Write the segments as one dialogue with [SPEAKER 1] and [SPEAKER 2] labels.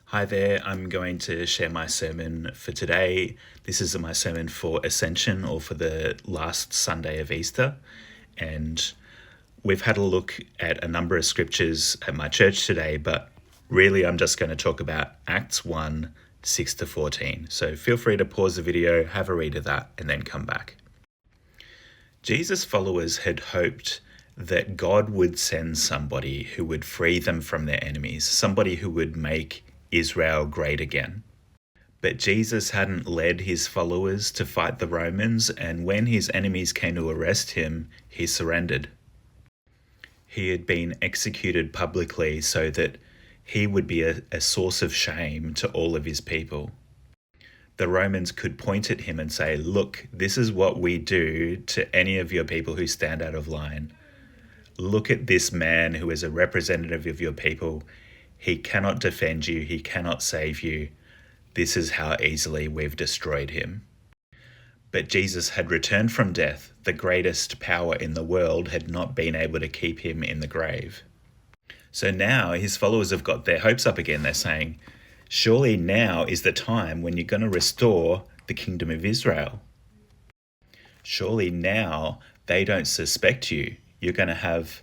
[SPEAKER 1] Hi there, I'm going to share my sermon for today. This is my sermon for Ascension, or for the last Sunday of Easter. And we've had a look at a number of scriptures at my church today, but really I'm just going to talk about Acts 1, 6 to 14. So feel free to pause the video, have a read of that, and then come back. Jesus' followers had hoped that God would send somebody who would free them from their enemies, somebody who would make Israel great again. But Jesus hadn't led his followers to fight the Romans, and when his enemies came to arrest him, he surrendered. He had been executed publicly so that he would be a source of shame to all of his people. The Romans could point at him and say, "Look, this is what we do to any of your people who stand out of line. Look at this man who is a representative of your people. He cannot defend you. He cannot save you. This is how easily we've destroyed him." But Jesus had returned from death. The greatest power in the world had not been able to keep him in the grave. So now his followers have got their hopes up again. They're saying, surely now is the time when you're going to restore the kingdom of Israel. Surely now they don't suspect you. You're going to have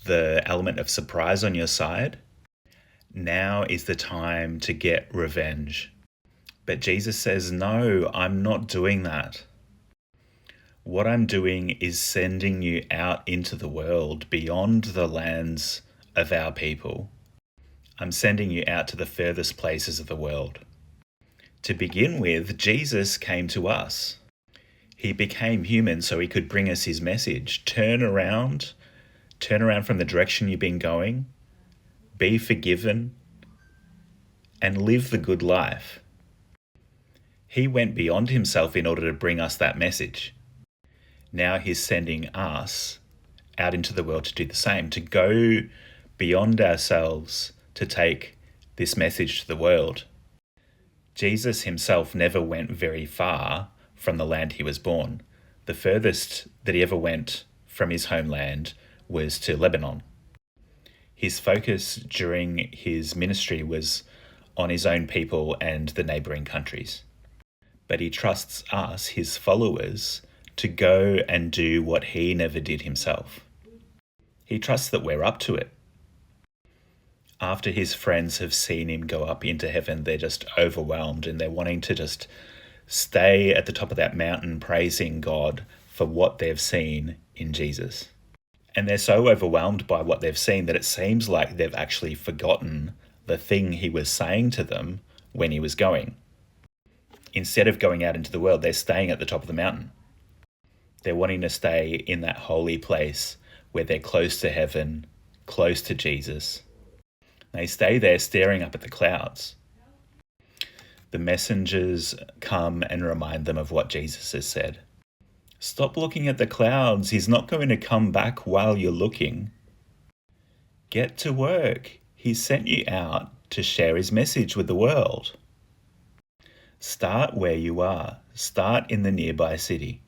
[SPEAKER 1] the element of surprise on your side. Now is the time to get revenge. But Jesus says, no, I'm not doing that. What I'm doing is sending you out into the world beyond the lands of our people. I'm sending you out to the furthest places of the world. To begin with, Jesus came to us. He became human so he could bring us his message. Turn around from the direction you've been going. Be forgiven, and live the good life. He went beyond himself in order to bring us that message. Now he's sending us out into the world to do the same, to go beyond ourselves, to take this message to the world. Jesus himself never went very far from the land he was born. The furthest that he ever went from his homeland was to Lebanon. His focus during his ministry was on his own people and the neighboring countries. But he trusts us, his followers, to go and do what he never did himself. He trusts that we're up to it. After his friends have seen him go up into heaven, they're just overwhelmed and they're wanting to just stay at the top of that mountain praising God for what they've seen in Jesus. And they're so overwhelmed by what they've seen that it seems like they've actually forgotten the thing he was saying to them when he was going. Instead of going out into the world, they're staying at the top of the mountain. They're wanting to stay in that holy place where they're close to heaven, close to Jesus. They stay there staring up at the clouds. The messengers come and remind them of what Jesus has said. Stop looking at the clouds. He's not going to come back while you're looking. Get to work. He sent you out to share his message with the world. Start where you are. Start in the nearby city.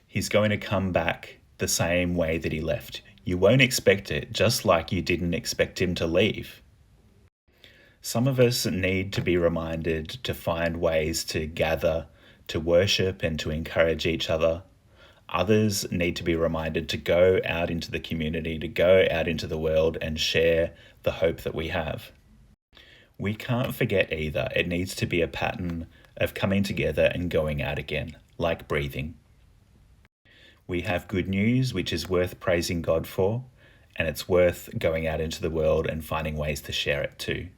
[SPEAKER 1] He's going to come back the same way that he left. You won't expect it, just like you didn't expect him to leave. Some of us need to be reminded to find ways to gather, to worship and to encourage each other. Others need to be reminded to go out into the community, to go out into the world and share the hope that we have. We can't forget either. It needs to be a pattern of coming together and going out again, like breathing. We have good news, which is worth praising God for, and it's worth going out into the world and finding ways to share it too.